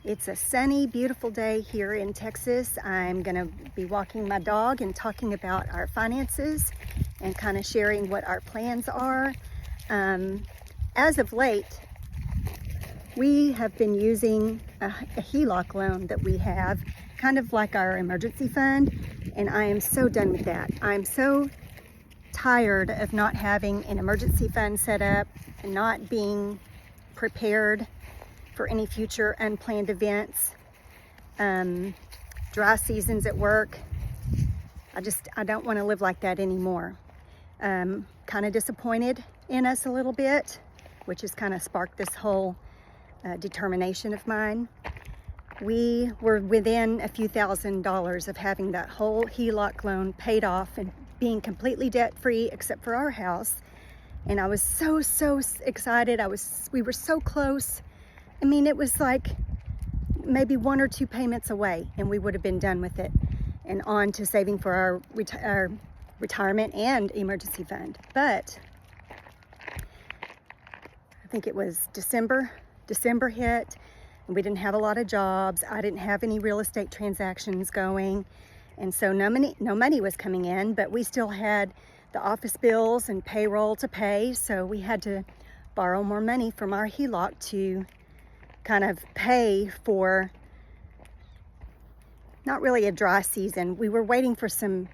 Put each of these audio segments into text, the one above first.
It's a sunny, beautiful day here in Texas. I'm gonna be walking my dog and talking about our finances and kind of sharing what our plans are. As of late, we have been using a HELOC loan that we have, kind of like our emergency fund, and I am so done with that. I'm so tired of not having an emergency fund set up and not being prepared for any future unplanned events, dry seasons at work. I don't want to live like that anymore. Kind of disappointed in us a little bit, which has kind of sparked this whole determination of mine. We were within a few $1,000s of having that whole HELOC loan paid off and being completely debt-free except for our house. And I was so excited. We were so close. I mean, it was like maybe 1 or 2 payments away and we would have been done with it and on to saving for our retirement and emergency fund. But I think it was December hit, and we didn't have a lot of jobs. I didn't have any real estate transactions going, and so no money was coming in, but we still had the office bills and payroll to pay, so we had to borrow more money from our HELOC to kind of pay for, not really a dry season. We were waiting for some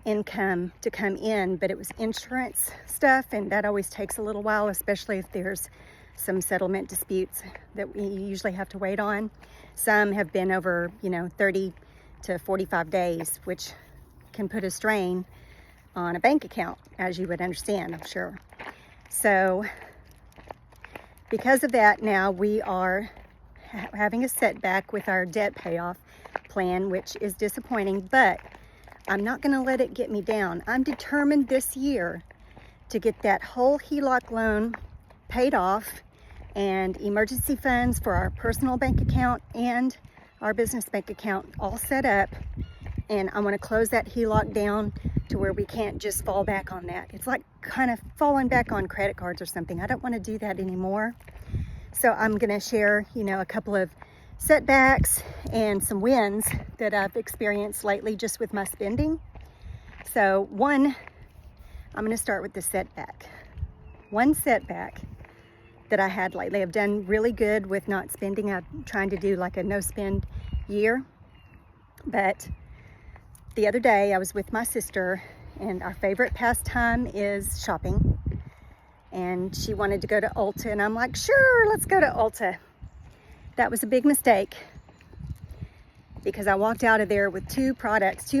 income to come in, but it was insurance stuff, and that always takes a little while, especially if there's some settlement disputes that we usually have to wait on. Some have been over, 30 to 45 days, which can put a strain on a bank account, as you would understand, I'm sure. So because of that, now we are having a setback with our debt payoff plan, which is disappointing, but I'm not going to let it get me down. I'm determined this year to get that whole HELOC loan paid off and emergency funds for our personal bank account and our business bank account all set up. And I want to close that HELOC down to where we can't just fall back on that. It's like kind of falling back on credit cards or something. I don't want to do that anymore. So I'm going to share, a couple of setbacks and some wins that I've experienced lately just with my spending. So I'm going to start with the setback. One setback that I had lately. I've done really good with not spending. I'm trying to do like a no spend year. But the other day I was with my sister, and our favorite pastime is shopping. And she wanted to go to Ulta, and I'm like, sure, let's go to Ulta. That was a big mistake because I walked out of there with 2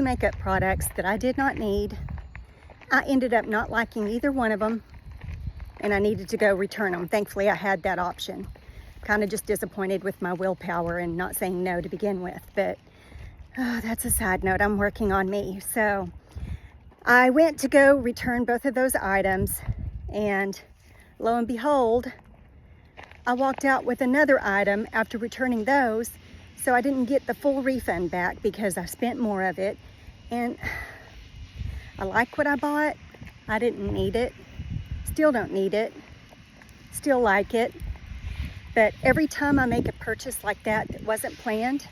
makeup products that I did not need. I ended up not liking either one of them, and I needed to go return them. Thankfully, I had that option. Kind of just disappointed with my willpower and not saying no to begin with, but that's a side note. I'm working on me. So I went to go return both of those items, and lo and behold, I walked out with another item after returning those, so I didn't get the full refund back because I spent more of it. And I like what I bought. I didn't need it. Still don't need it. Still like it. But every time I make a purchase like that wasn't planned,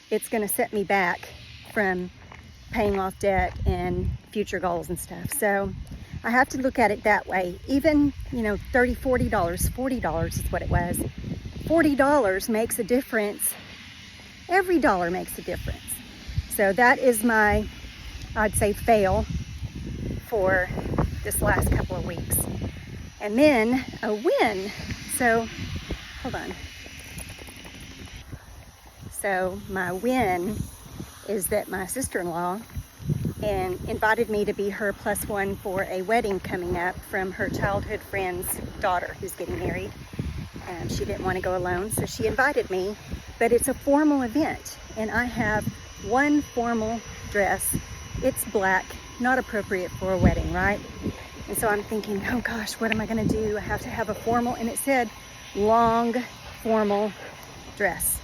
it's going to set me back from paying off debt and future goals and stuff. So I have to look at it that way. Even, $30, $40, $40 is what it was. $40 makes a difference. Every dollar makes a difference. So that is my, I'd say, fail for this last couple of weeks. And then a win. So, hold on. So my win is that my sister-in-law invited me to be her +1 for a wedding coming up from her childhood friend's daughter who's getting married. She didn't want to go alone, so she invited me. But it's a formal event, and I have one formal dress. It's black, not appropriate for a wedding, right? And so I'm thinking, oh gosh, what am I going to do? I have to have a formal, and it said long formal dress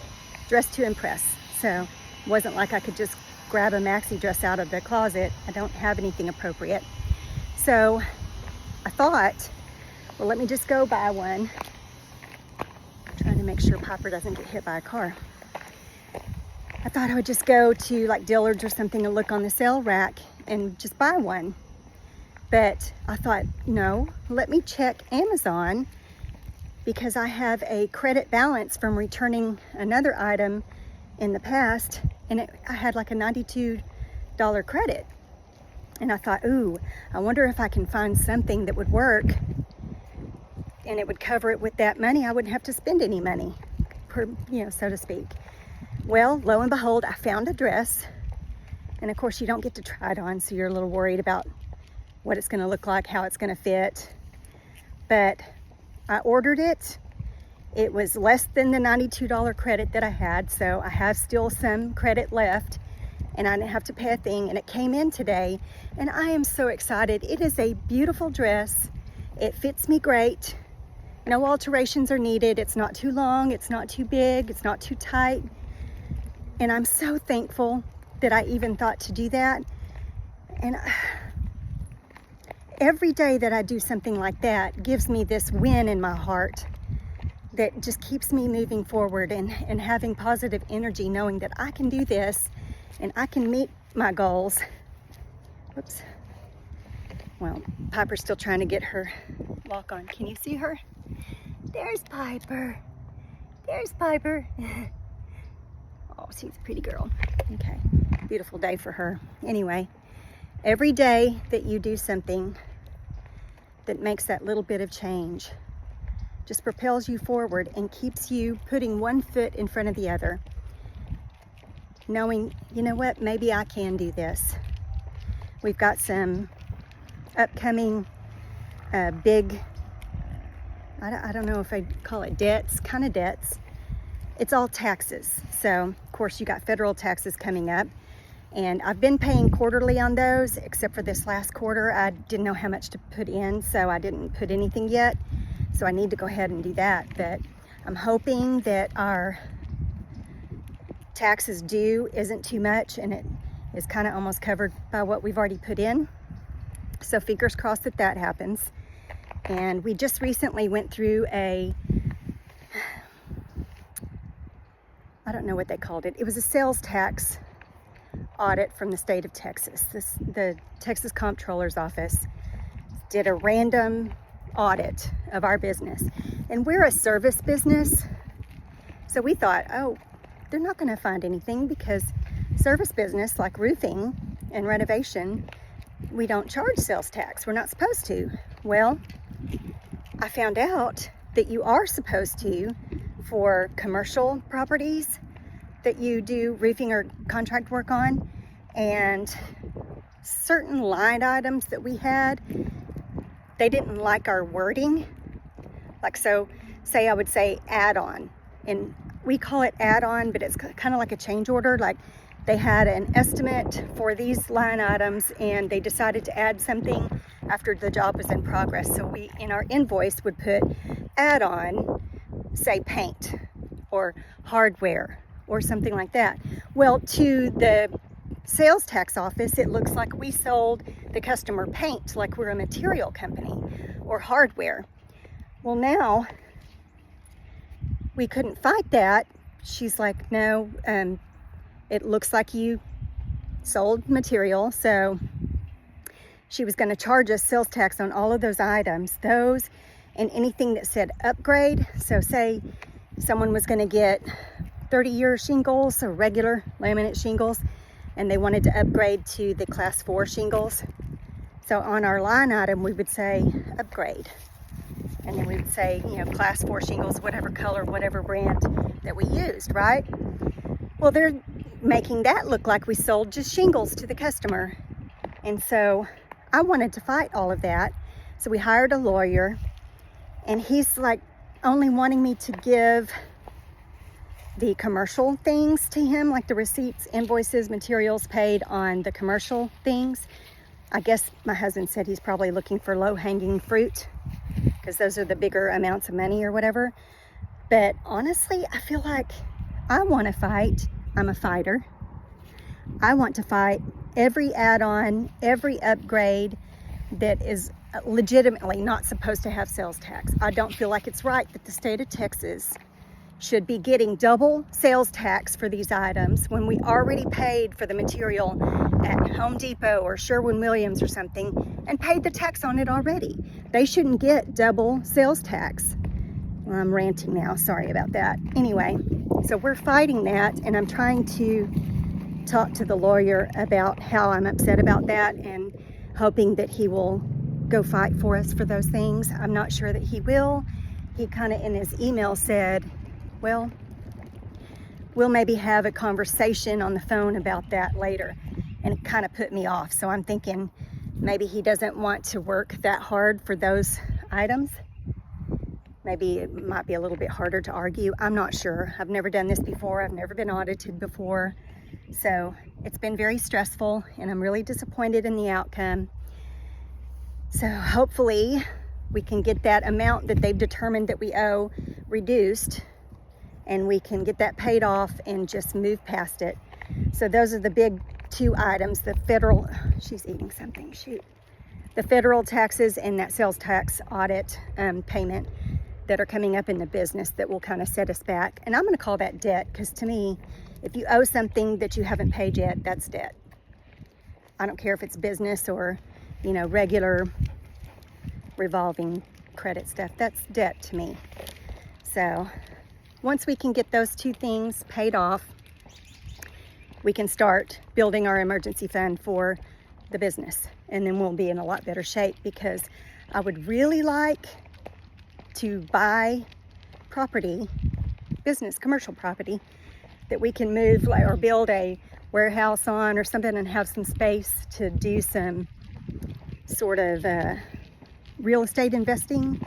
to impress. So it wasn't like I could just grab a maxi dress out of the closet. I don't have anything appropriate. So I thought, well, let me just go buy one. I'm trying to make sure Piper doesn't get hit by a car. I thought I would just go to like Dillard's or something and look on the sale rack and just buy one. But I thought, no, let me check Amazon, because I have a credit balance from returning another item in the past, and I had like a $92 credit. And I thought, ooh, I wonder if I can find something that would work and it would cover it with that money. I wouldn't have to spend any money, so to speak. Well, lo and behold, I found a dress. And of course, you don't get to try it on, so you're a little worried about what it's gonna look like, how it's gonna fit. But I ordered it. It was less than the $92 credit that I had, so I have still some credit left, and I didn't have to pay a thing, and it came in today, and I am so excited. It is a beautiful dress. It fits me great. No alterations are needed. It's not too long, it's not too big, it's not too tight. And I'm so thankful that I even thought to do that. And every day that I do something like that gives me this win in my heart that just keeps me moving forward and having positive energy, knowing that I can do this and I can meet my goals. Whoops. Well, Piper's still trying to get her walk on. Can you see her? There's Piper. There's Piper. Oh, she's a pretty girl. Okay, beautiful day for her. Anyway, every day that you do something that makes that little bit of change just propels you forward and keeps you putting one foot in front of the other, knowing, you know what, maybe I can do this. We've got some upcoming big, I don't know if I'd call it debts, kind of debts. It's all taxes. So, of course, you got federal taxes coming up. And I've been paying quarterly on those, except for this last quarter. I didn't know how much to put in, so I didn't put anything yet. So I need to go ahead and do that. But I'm hoping that our taxes due isn't too much, and it is kind of almost covered by what we've already put in. So fingers crossed that that happens. And we just recently went through I don't know what they called it. It was a sales tax audit from the state of Texas. The Texas Comptroller's Office did a random audit of our business. And we're a service business. So we thought, oh, they're not going to find anything, because service business like roofing and renovation, we don't charge sales tax. We're not supposed to. Well, I found out that you are supposed to for commercial properties that you do roofing or contract work on, and certain line items that we had, they didn't like our wording. Like, so say I would say add-on, and we call it add-on, but it's kind of like a change order. Like, they had an estimate for these line items and they decided to add something after the job was in progress. So we, in our invoice, would put add-on, say paint or hardware or something like that. Well, to the sales tax office, it looks like we sold the customer paint, like we're a material company, or hardware. Well, now we couldn't fight that. She's like, no, it looks like you sold material. So she was going to charge us sales tax on all of those items, those and anything that said upgrade. So say someone was going to get 30-year shingles or regular laminate shingles, and they wanted to upgrade to the class 4 shingles. So on our line item, we would say upgrade. And then we would say, you know, class 4 shingles, whatever color, whatever brand that we used, right? Well, they're making that look like we sold just shingles to the customer. And so I wanted to fight all of that. So we hired a lawyer, and he's like only wanting me to give the commercial things to him, like the receipts, invoices, materials paid on the commercial things. I guess my husband said he's probably looking for low-hanging fruit, because those are the bigger amounts of money or whatever. But honestly, I feel like I want to fight. I'm a fighter. I want to fight every add-on, every upgrade that is legitimately not supposed to have sales tax. I don't feel like it's right that the state of Texas should be getting double sales tax for these items when we already paid for the material at Home Depot or Sherwin-Williams or something and paid the tax on it already. They shouldn't get double sales tax. Well, I'm ranting now, sorry about that. Anyway, so we're fighting that, and I'm trying to talk to the lawyer about how I'm upset about that and hoping that he will go fight for us for those things. I'm not sure that he will. He kind of in his email said, well, we'll maybe have a conversation on the phone about that later. And it kind of put me off. So I'm thinking maybe he doesn't want to work that hard for those items. Maybe it might be a little bit harder to argue. I'm not sure. I've never done this before. I've never been audited before. So it's been very stressful, and I'm really disappointed in the outcome. So hopefully we can get that amount that they've determined that we owe reduced, and we can get that paid off and just move past it. So those are the big two items, the federal, she's eating something, shoot. The federal taxes and that sales tax audit payment that are coming up in the business that will kind of set us back. And I'm gonna call that debt, because to me, if you owe something that you haven't paid yet, that's debt. I don't care if it's business or, you know, regular revolving credit stuff, that's debt to me. So once we can get those two things paid off, we can start building our emergency fund for the business. And then we'll be in a lot better shape, because I would really like to buy property, business, commercial property, that we can move or build a warehouse on or something and have some space to do some sort of real estate investing,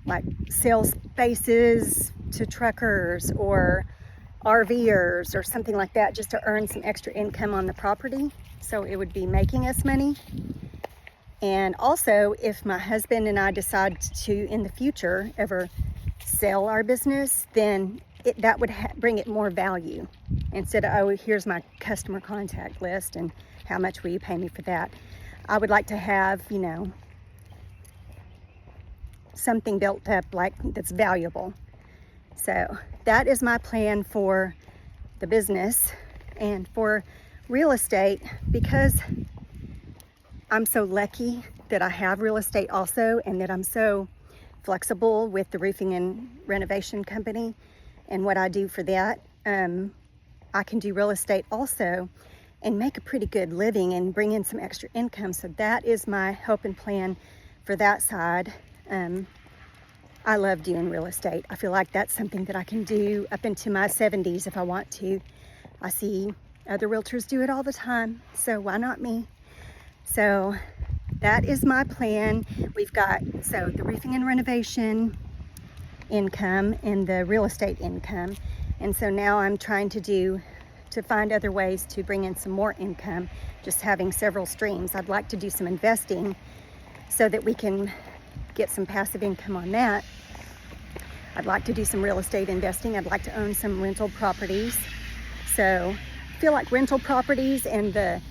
like sell spaces to truckers or RVers or something like that, just to earn some extra income on the property. So it would be making us money. And also, if my husband and I decide to, in the future, ever sell our business, then that would bring it more value. Instead of, oh, here's my customer contact list and how much will you pay me for that? I would like to have, you know, something built up like that's valuable. So that is my plan for the business and for real estate, because I'm so lucky that I have real estate also, and that I'm so flexible with the roofing and renovation company and what I do for that. I can do real estate also and make a pretty good living and bring in some extra income. So that is my hope and plan for that side. I love doing real estate. I feel like that's something that I can do up into my 70s if I want to. I see other realtors do it all the time, so why not me? So that is my plan. We've got, so the roofing and renovation income and the real estate income. And so now I'm trying to find other ways to bring in some more income, just having several streams. I'd like to do some investing so that we can get some passive income on that. I'd like to do some real estate investing. I'd like to own some rental properties. So I feel like rental properties and the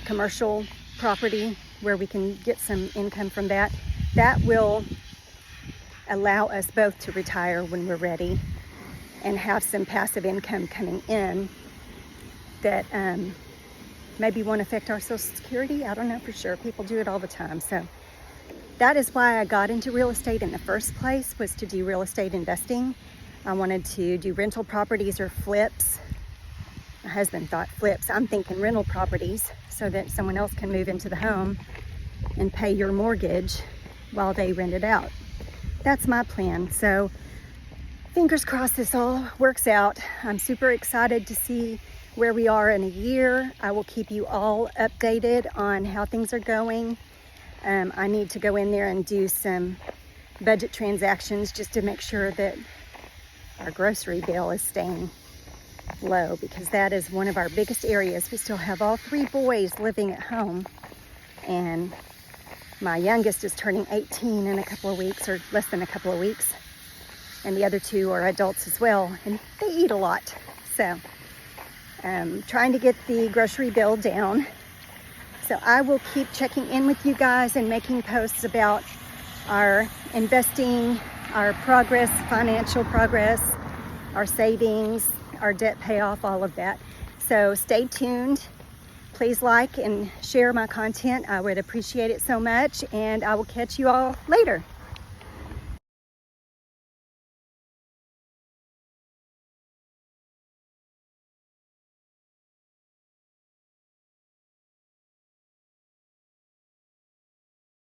commercial property where we can get some income from that will allow us both to retire when we're ready and have some passive income coming in that maybe won't affect our Social Security. I don't know for sure. People do it all the time. So that is why I got into real estate in the first place, was to do real estate investing. I wanted to do rental properties or flips. My husband thought flips. I'm thinking rental properties so that someone else can move into the home and pay your mortgage while they rent it out. That's my plan. So fingers crossed this all works out. I'm super excited to see where we are in a year. I will keep you all updated on how things are going. I need to go in there and do some budget transactions just to make sure that our grocery bill is staying low, because that is one of our biggest areas. We still have all 3 boys living at home, and my youngest is turning 18 in a couple of weeks, or less than a couple of weeks, and the other 2 are adults as well, and they eat a lot. So trying to get the grocery bill down. So I will keep checking in with you guys and making posts about our investing, our progress, financial progress, our savings, our debt payoff, all of that. So stay tuned. Please like and share my content. I would appreciate it so much, and I will catch you all later.